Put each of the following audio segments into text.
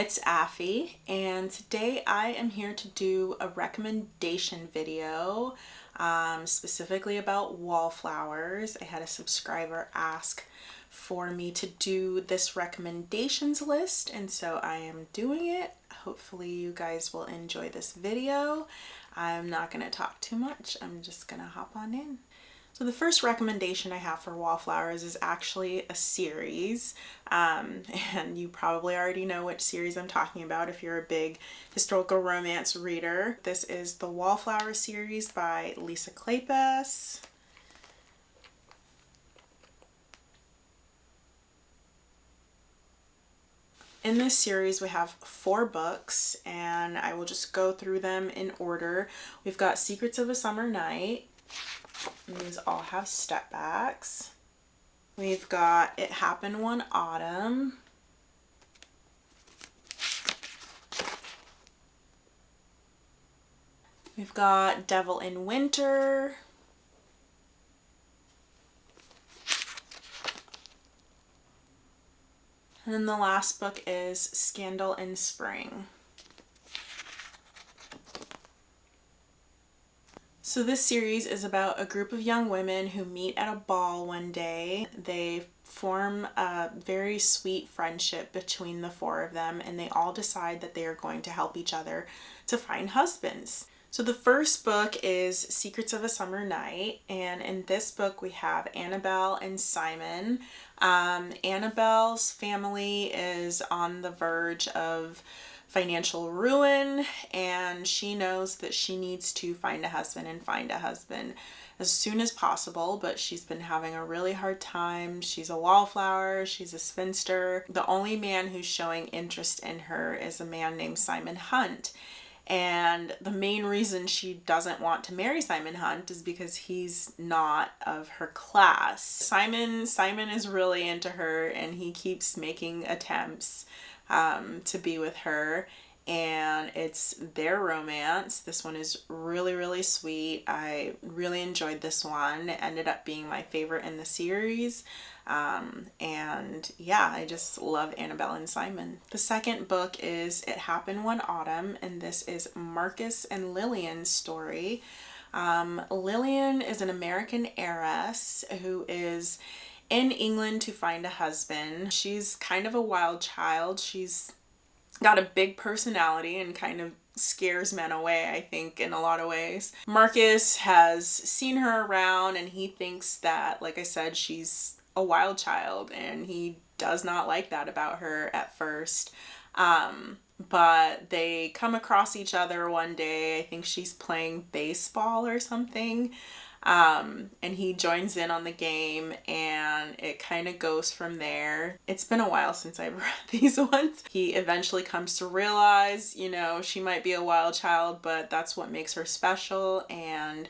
it's Affy, and today I am here to do a recommendation video specifically about Wallflowers. I had a subscriber ask for me to do this recommendations list, and so I am doing it. Hopefully you guys will enjoy this video. I'm not going to talk too much. I'm just going to hop on in. So the first recommendation I have for Wallflowers is actually a series, and you probably already know which series I'm talking about if you're a big historical romance reader. This is the Wallflower series by Lisa Kleypas. In this series, we have 4 books, and I will just go through them in order. We've got Secrets of a Summer Night. These all have step backs. We've got It Happened One Autumn. We've got Devil in Winter. And then the last book is Scandal in Spring. So this series is about a group of young women who meet at a ball one day. They form a very sweet friendship between the 4 of them, and they all decide that they are going to help each other to find husbands. So the first book is Secrets of a Summer Night, and in this book we have Annabelle and Simon. Annabelle's family is on the verge of financial ruin, and she knows that she needs to find a husband as soon as possible, but she's been having a really hard time. She's a wallflower, she's a spinster. The only man who's showing interest in her is a man named Simon Hunt. And the main reason she doesn't want to marry Simon Hunt is because he's not of her class. Simon is really into her, and he keeps making attempts to be with her, and it's their romance. This one is really, really sweet. I really enjoyed this one. It ended up being my favorite in the series. And yeah, I just love Annabelle and Simon. The second book is It Happened One Autumn, and this is Marcus and Lillian's story. Lillian is an American heiress who is in England to find a husband. She's kind of a wild child. She's got a big personality and kind of scares men away, I think, in a lot of ways. Marcus has seen her around, and he thinks that, like I said, she's a wild child, and he does not like that about her at first. But they come across each other one day. I think she's playing baseball or something. And he joins in on the game, and it kind of goes from there. It's been a while since I've read these ones. He eventually comes to realize, you know, she might be a wild child, but that's what makes her special. And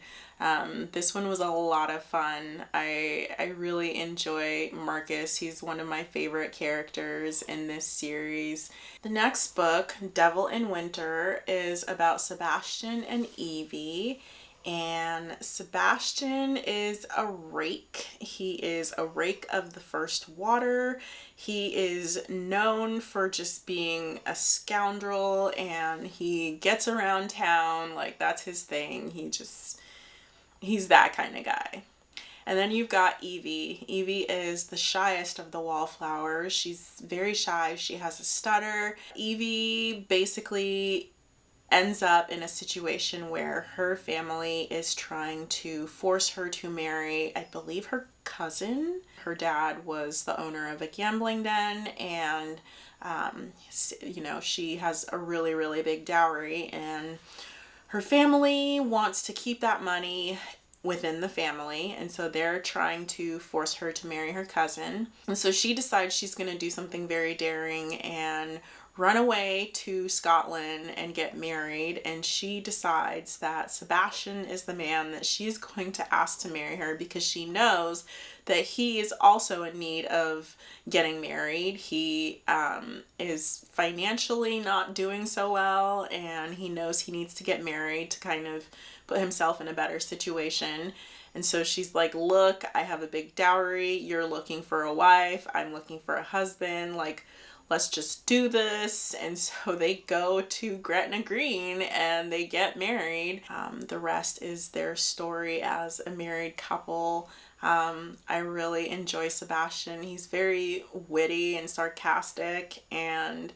this one was a lot of fun. I really enjoy Marcus. He's one of my favorite characters in this series. The next book, Devil in Winter, is about Sebastian and Evie. And Sebastian is a rake. He is a rake of the first water. He is known for just being a scoundrel, and he gets around town, like that's his thing. He's that kind of guy. And then you've got Evie. Evie is the shyest of the Wallflowers. She's very shy. She has a stutter. Evie basically ends up in a situation where her family is trying to force her to marry, I believe, her cousin. Her dad was the owner of a gambling den, and you know, she has a really, really big dowry, and her family wants to keep that money within the family, and so they're trying to force her to marry her cousin. And so she decides she's going to do something very daring and run away to Scotland and get married, and she decides that Sebastian is the man that she's going to ask to marry her because she knows that he is also in need of getting married. He is financially not doing so well, and he knows he needs to get married to kind of put himself in a better situation. And so she's like, look, I have a big dowry. You're looking for a wife. I'm looking for a husband. Like, let's just do this. And so they go to Gretna Green and they get married. The rest is their story as a married couple. I really enjoy Sebastian. He's very witty and sarcastic, and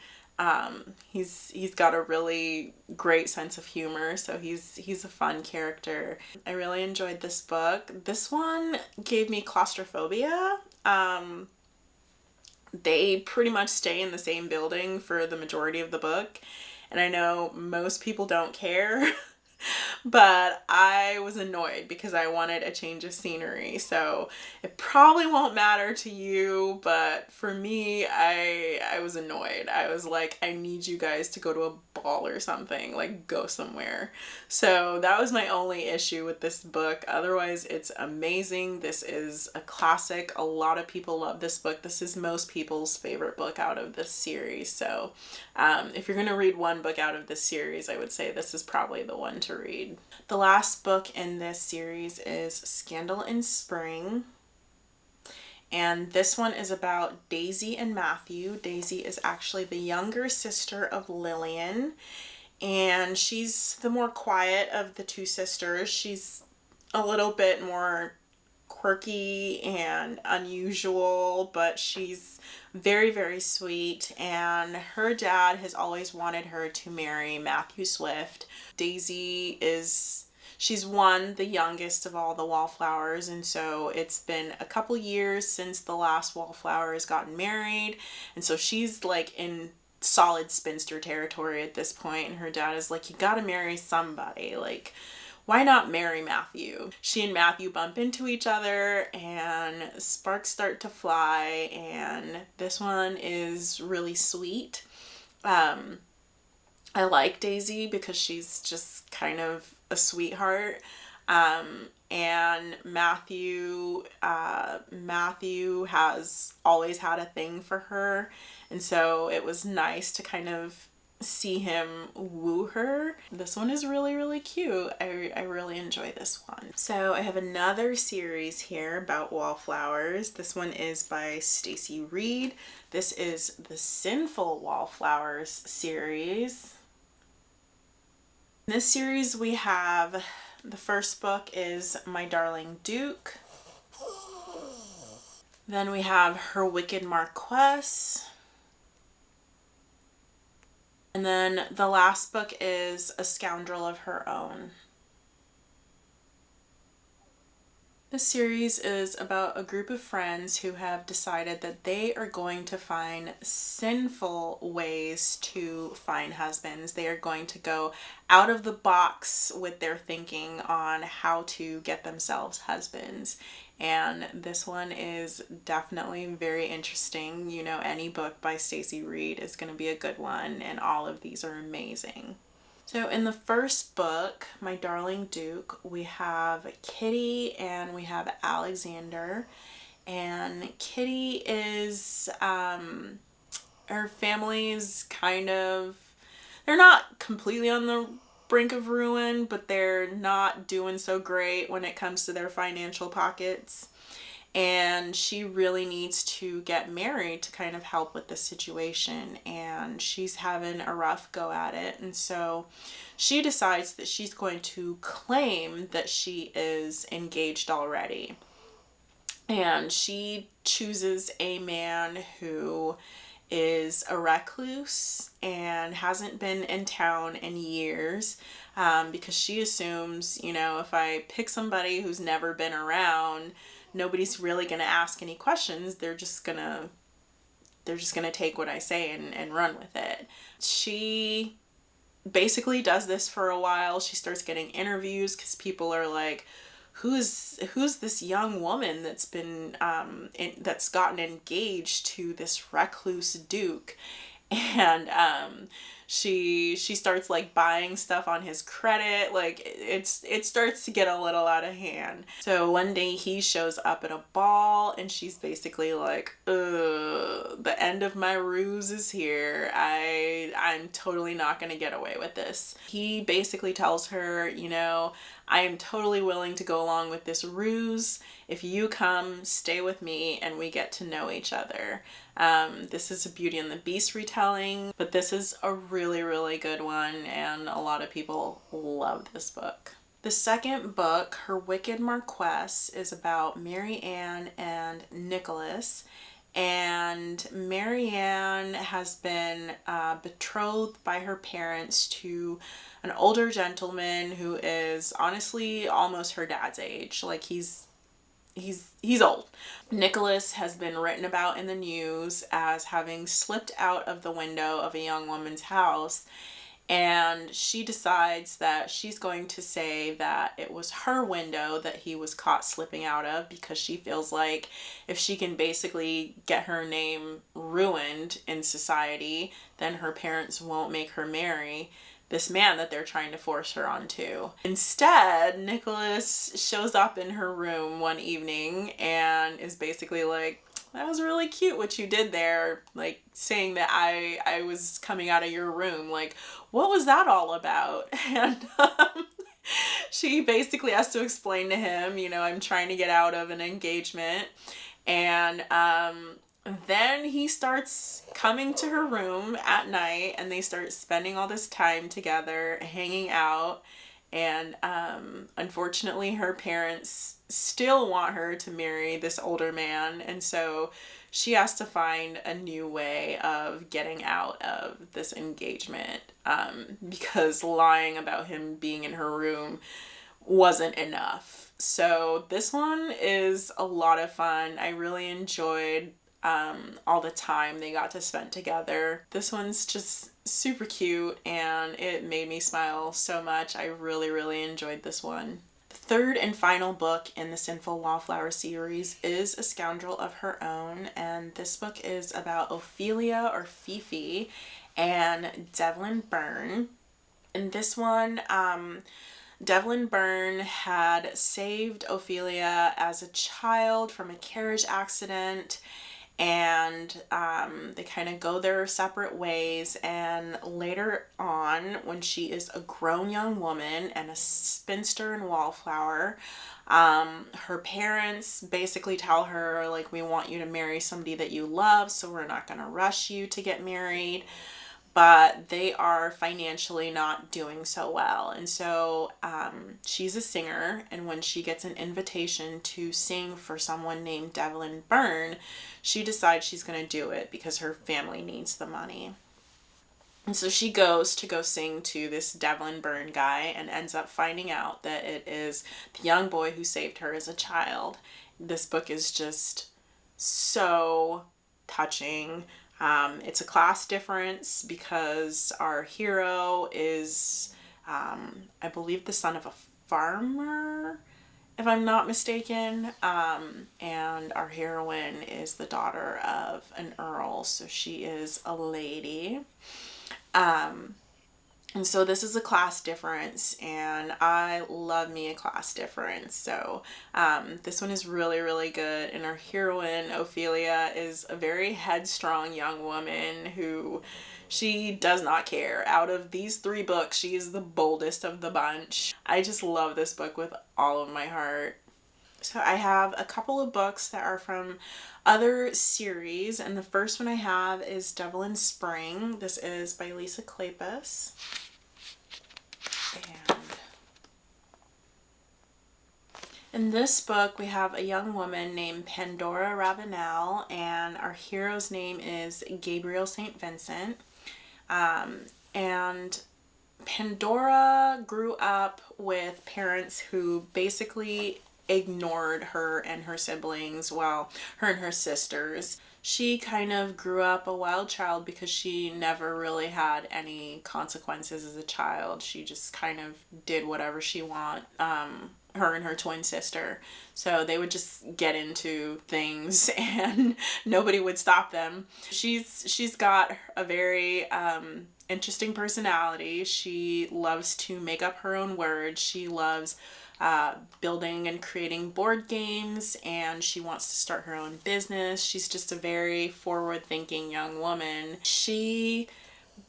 he's got a really great sense of humor, so he's a fun character. I really enjoyed this book. This one gave me claustrophobia. They pretty much stay in the same building for the majority of the book, and I know most people don't care. But I was annoyed because I wanted a change of scenery. So it probably won't matter to you, but for me, I was annoyed. I was like, I need you guys to go to a ball or something, like go somewhere. So that was my only issue with this book. Otherwise, it's amazing. This is a classic. A lot of people love this book. This is most people's favorite book out of this series. So if you're going to read one book out of this series, I would say this is probably the one to read. The last book in this series is Scandal in Spring. And this one is about Daisy and Matthew. Daisy is actually the younger sister of Lillian, and she's the more quiet of the two sisters. She's a little bit more quirky and unusual, but she's very, very sweet, and her dad has always wanted her to marry Matthew Swift. Daisy she's the youngest of all the Wallflowers, and so it's been a couple years since the last Wallflower has gotten married, and so she's like in solid spinster territory at this point, and her dad is like, you gotta marry somebody, like why not marry Matthew? She and Matthew bump into each other and sparks start to fly, and this one is really sweet. I like Daisy because she's just kind of a sweetheart. And Matthew has always had a thing for her, and so it was nice to kind of see him woo her. This one is really, really cute. I really enjoy this one. So I have another series here about Wallflowers. This one is by Stacy Reed. This is the Sinful Wallflowers series. In this series we have, the first book is My Darling Duke. Then we have Her Wicked Marquess. And then the last book is A Scoundrel of Her Own. This series is about a group of friends who have decided that they are going to find sinful ways to find husbands. They are going to go out of the box with their thinking on how to get themselves husbands. And this one is definitely very interesting. You know, any book by Stacy Reed is going to be a good one, and all of these are amazing. So in the first book, My Darling Duke, we have Kitty and we have Alexander. And Kitty is, her family's kind of, they're not completely on the brink of ruin, but they're not doing so great when it comes to their financial pockets. And she really needs to get married to kind of help with the situation, and she's having a rough go at it. And so she decides that she's going to claim that she is engaged already. And she chooses a man who is a recluse and hasn't been in town in years, because she assumes, you know, if I pick somebody who's never been around, nobody's really going to ask any questions. They're just gonna take what I say and run with it. She basically does this for a while. She starts getting interviews because people are like, who's this young woman that's been that's gotten engaged to this recluse duke? And she starts like buying stuff on his credit. Like it starts to get a little out of hand. So one day he shows up at a ball and she's basically like, the end of my ruse is here. I'm totally not gonna get away with this. He basically tells her, you know, I am totally willing to go along with this ruse. If you come, stay with me, and we get to know each other. This is a Beauty and the Beast retelling, but this is a really, really good one, and a lot of people love this book. The second book, Her Wicked Marquess, is about Mary Ann and Nicholas. And Mary Ann has been betrothed by her parents to an older gentleman who is honestly almost her dad's age. Like he's old. Nicholas has been written about in the news as having slipped out of the window of a young woman's house, and she decides that she's going to say that it was her window that he was caught slipping out of, because she feels like if she can basically get her name ruined in society, then her parents won't make her marry this man that they're trying to force her onto. Instead, Nicholas shows up in her room one evening and is basically like, that was really cute what you did there, like saying that I was coming out of your room. Like, what was that all about? And she basically has to explain to him, you know, I'm trying to get out of an engagement. And then he starts coming to her room at night, and they start spending all this time together, hanging out. And unfortunately, her parents still want her to marry this older man, and so she has to find a new way of getting out of this engagement, because lying about him being in her room wasn't enough. So this one is a lot of fun. I really enjoyed all the time they got to spend together. This one's just super cute, and it made me smile so much. I really, really enjoyed this one. The third and final book in the Sinful Wallflower series is A Scoundrel of Her Own, and this book is about Ophelia, or Fifi, and Devlin Byrne. In this one, Devlin Byrne had saved Ophelia as a child from a carriage accident, and they kind of go their separate ways. And later on, when she is a grown young woman and a spinster in Wallflower, her parents basically tell her, like, we want you to marry somebody that you love, so we're not going to rush you to get married. But they are financially not doing so well. And so she's a singer, and when she gets an invitation to sing for someone named Devlin Byrne, she decides she's going to do it because her family needs the money. And so she goes to go sing to this Devlin Byrne guy, and ends up finding out that it is the young boy who saved her as a child. This book is just so touching. It's a class difference because our hero is, I believe, the son of a farmer, if I'm not mistaken. And our heroine is the daughter of an earl, so she is a lady. And so this is a class difference, and I love me a class difference. So this one is really, really good. And our heroine, Ophelia, is a very headstrong young woman who, she does not care. Out of these three books, she is the boldest of the bunch. I just love this book with all of my heart. So I have a couple of books that are from other series, and the first one I have is Devil in Spring. This is by Lisa Kleypas. And in this book, we have a young woman named Pandora Ravenel, and our hero's name is Gabriel St. Vincent. And Pandora grew up with parents who basically ignored her and her siblings, well, her and her sisters. She kind of grew up a wild child because she never really had any consequences as a child. She just kind of did whatever she wanted, her and her twin sister. So they would just get into things and nobody would stop them. She's got a very interesting personality. She loves to make up her own words. She loves building and creating board games, and she wants to start her own business. She's just a very forward-thinking young woman. She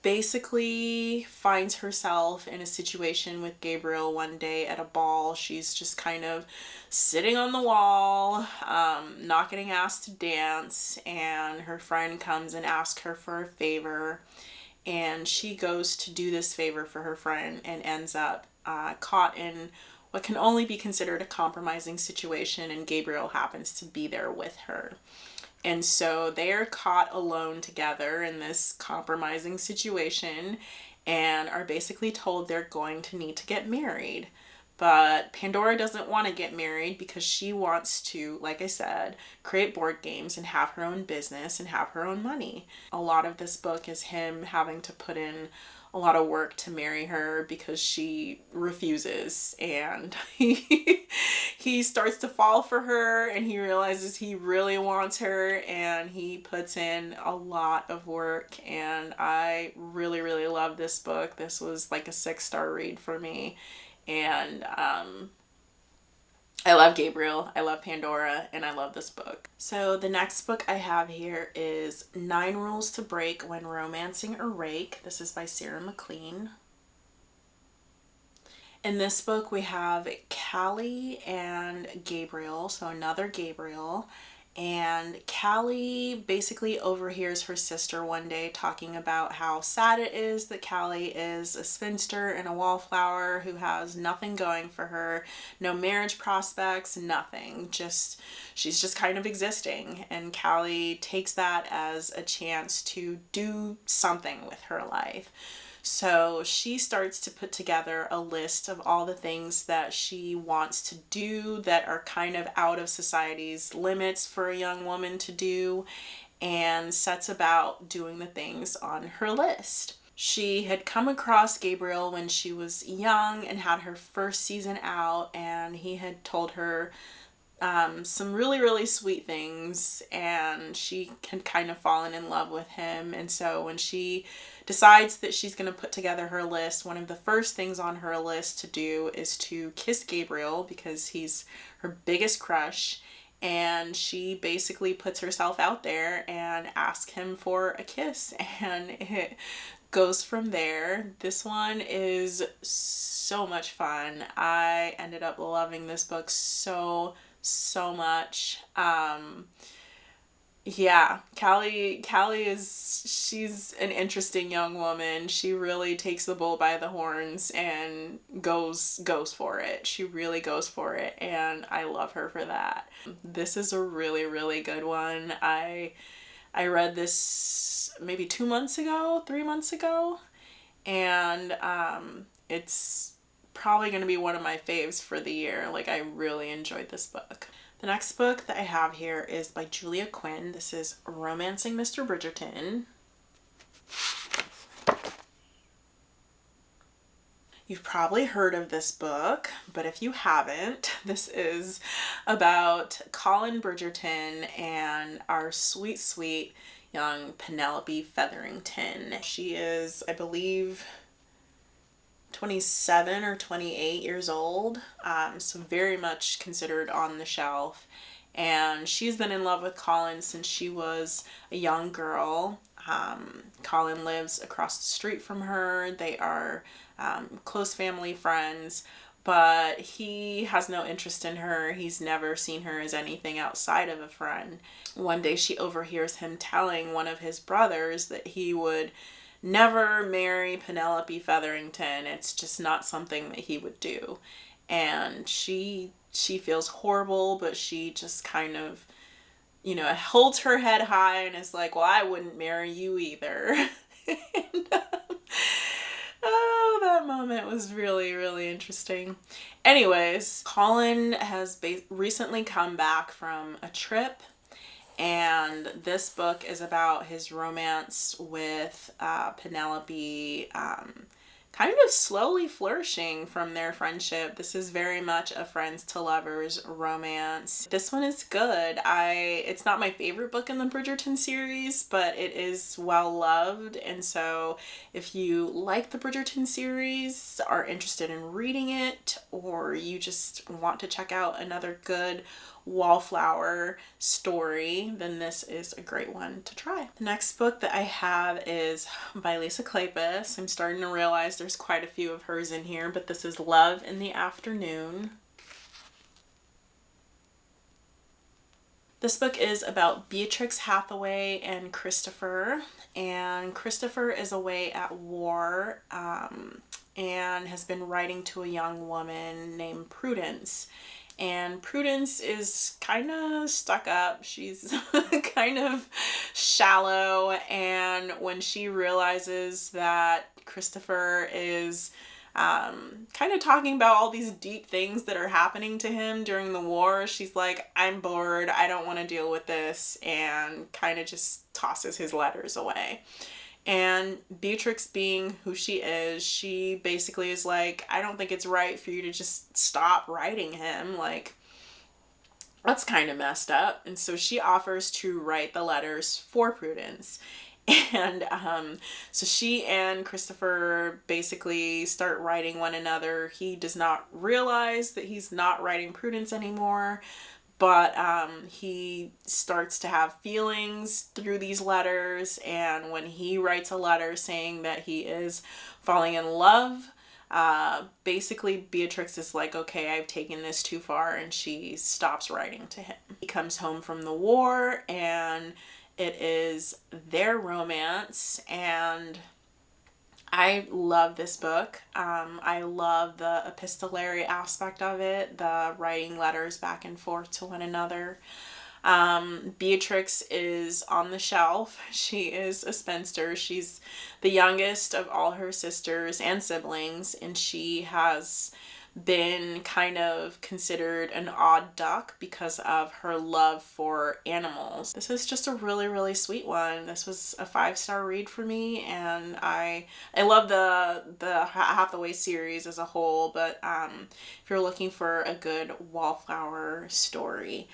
basically finds herself in a situation with Gabriel one day at a ball. She's just kind of sitting on the wall, not getting asked to dance, and her friend comes and asks her for a favor, and she goes to do this favor for her friend and ends up caught in what can only be considered a compromising situation, and Gabriel happens to be there with her. And so they are caught alone together in this compromising situation and are basically told they're going to need to get married. But Pandora doesn't want to get married because she wants to, like I said, create board games and have her own business and have her own money. A lot of this book is him having to put in a lot of work to marry her because she refuses, and he starts to fall for her, and he realizes he really wants her, and he puts in a lot of work. And I really, really love this book. This was like a 6-star read for me. And I love Gabriel, I love Pandora, and I love this book. So the next book I have here is 9 Rules to Break When Romancing a Rake. This is by Sarah McLean. In this book we have Callie and Gabriel, so another Gabriel. And Callie basically overhears her sister one day talking about how sad it is that Callie is a spinster and a wallflower who has nothing going for her, no marriage prospects, nothing. She's just kind of existing. And Callie takes that as a chance to do something with her life. So she starts to put together a list of all the things that she wants to do that are kind of out of society's limits for a young woman to do, and sets about doing the things on her list. She had come across Gabriel when she was young and had her first season out, and he had told her some really, really sweet things, and she had kind of fallen in love with him. And so when she decides that she's going to put together her list, one of the first things on her list to do is to kiss Gabriel because he's her biggest crush. And she basically puts herself out there and asks him for a kiss, and it goes from there. This one is so much fun. I ended up loving this book so much. Yeah, Callie she's an interesting young woman. She really takes the bull by the horns and goes for it. She really goes for it, and I love her for that. This is a really, really good one. I read this maybe 2 months ago, 3 months ago, and it's probably going to be one of my faves for the year. Like, I really enjoyed this book. The next book that I have here is by Julia Quinn. This is Romancing Mr. Bridgerton. You've probably heard of this book, but if you haven't, this is about Colin Bridgerton and our sweet, sweet young Penelope Featherington. She is, I believe, 27 or 28 years old, so very much considered on the shelf. And she's been in love with Colin since she was a young girl. Colin lives across the street from her. They are close family friends, but he has no interest in her. He's never seen her as anything outside of a friend. One day she overhears him telling one of his brothers that he would never marry Penelope Featherington. It's just not something that he would do. And she feels horrible, but she just kind of, holds her head high and is like, well, I wouldn't marry you either. And, oh, that moment was really, really interesting. Anyways, Colin has recently come back from a trip, and this book is about his romance with Penelope, kind of slowly flourishing from their friendship. This is very much a friends to lovers romance. This one is good. It's not my favorite book in the Bridgerton series, but it is well loved. And so if you like the Bridgerton series, are interested in reading it, or you just want to check out another good Wallflower story, then this is a great one to try. The next book that I have is by Lisa Kleypas. I'm starting to realize there's quite a few of hers in here, but this is Love in the Afternoon. This book is about Beatrix Hathaway and Christopher. And Christopher is away at war and has been writing to a young woman named Prudence. And Prudence is kind of stuck up. She's kind of shallow. And when she realizes that Christopher is kind of talking about all these deep things that are happening to him during the war, she's like, I'm bored, I don't want to deal with this, and kind of just tosses his letters away. And Beatrix, being who she is, she basically is like, I don't think it's right for you to just stop writing him. Like, that's kind of messed up. And so she offers to write the letters for Prudence. And so she and Christopher basically start writing one another. He does not realize that he's not writing Prudence anymore, but he starts to have feelings through these letters. And when he writes a letter saying that he is falling in love, basically Beatrix is like, okay, I've taken this too far, and she stops writing to him. He comes home from the war, and it is their romance, and I love this book. I love the epistolary aspect of it, the writing letters back and forth to one another. Beatrix is on the shelf. She is a spinster. She's the youngest of all her sisters and siblings, and she has been kind of considered an odd duck because of her love for animals. This is just a really, really sweet one. This was a 5-star read for me, and I love the Hathaway series as a whole, but if you're looking for a good Wallflower story,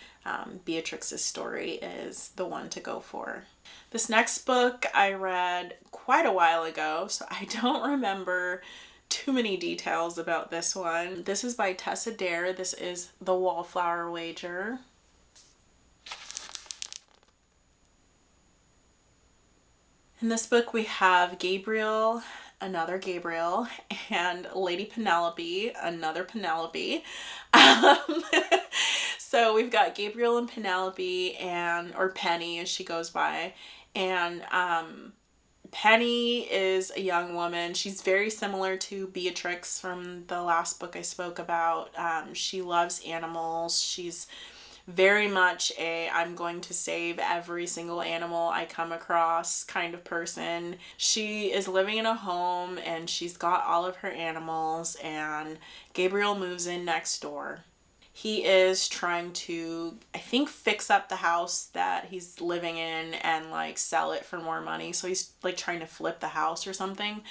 Beatrix's story is the one to go for. This next book I read quite a while ago, so I don't remember too many details about this one. This is by Tessa Dare. This is The Wallflower Wager. In this book we have Gabriel, another Gabriel, and Lady Penelope, another Penelope. So we've got Gabriel and Penelope, or Penny as she goes by, and Penny is a young woman. She's very similar to Beatrix from the last book I spoke about. She loves animals. She's very much I'm going to save every single animal I come across kind of person. She is living in a home, and she's got all of her animals, and Gabriel moves in next door. He is trying to, I think, fix up the house that he's living in and like sell it for more money. So he's like trying to flip the house or something.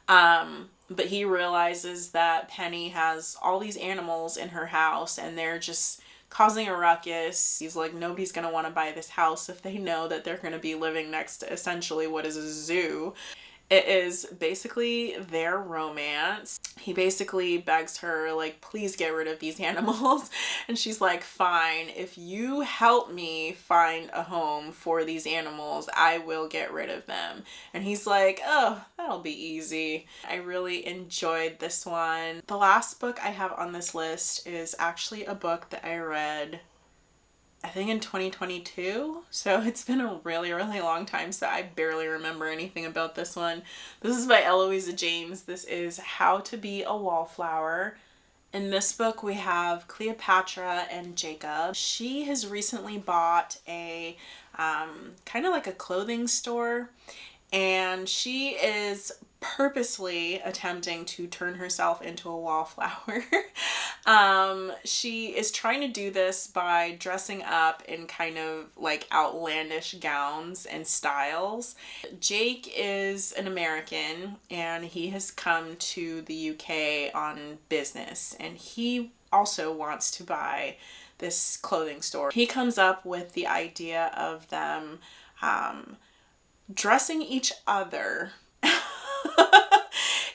But he realizes that Penny has all these animals in her house, and they're just causing a ruckus. He's like, nobody's going to want to buy this house if they know that they're going to be living next to essentially what is a zoo. It is basically their romance. He basically begs her, like, please get rid of these animals. And she's like, fine, if you help me find a home for these animals, I will get rid of them. And he's like, oh, that'll be easy. I really enjoyed this one. The last book I have on this list is actually a book that I read, I think, in 2022. So it's been a really, really long time, so I barely remember anything about this one. This is by Eloisa James. This is How to Be a Wallflower. In this book we have Cleopatra and Jacob. She has recently bought a kind of like a clothing store, and she is purposely attempting to turn herself into a wallflower. She is trying to do this by dressing up in kind of like outlandish gowns and styles. Jake is an American, and he has come to the UK on business, and he also wants to buy this clothing store. He comes up with the idea of them dressing each other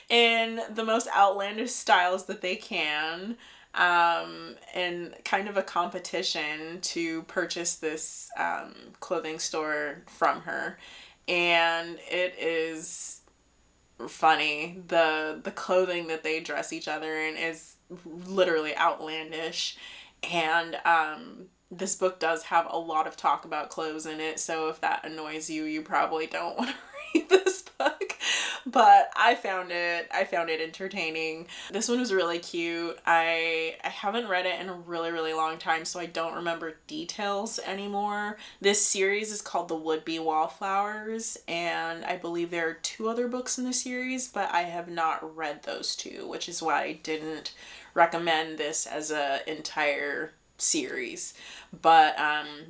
in the most outlandish styles that they can. in kind of a competition to purchase this clothing store from her. And it is funny. The clothing that they dress each other in is literally outlandish. And this book does have a lot of talk about clothes in it, so if that annoys you, you probably don't want to read this book. But I found it entertaining. This one was really cute. I haven't read it in a really long time, so I don't remember details anymore. This series is called The Would-Be Wallflowers, and I believe there are 2 other books in the series, but I have not read those 2, which is why I didn't recommend this as a entire series. But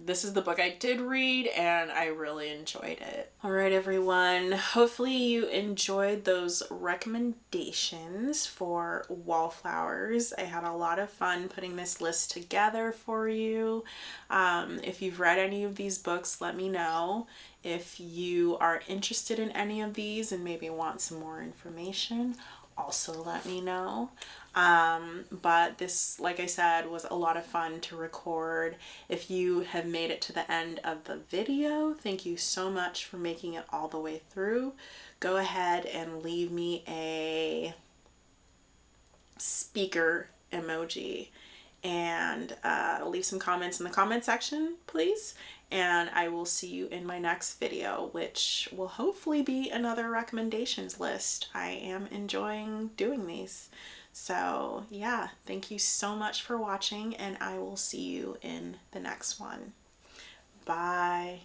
this is the book I did read, and I really enjoyed it. All right, everyone. Hopefully you enjoyed those recommendations for Wallflowers. I had a lot of fun putting this list together for you. If you've read any of these books, let me know. If you are interested in any of these and maybe want some more information, also let me know. But this, like I said, was a lot of fun to record. If you have made it to the end of the video, thank you so much for making it all the way through. Go ahead and leave me a speaker emoji and leave some comments in the comment section, please. And I will see you in my next video, which will hopefully be another recommendations list. I am enjoying doing these. So yeah, thank you so much for watching, and I will see you in the next one. Bye.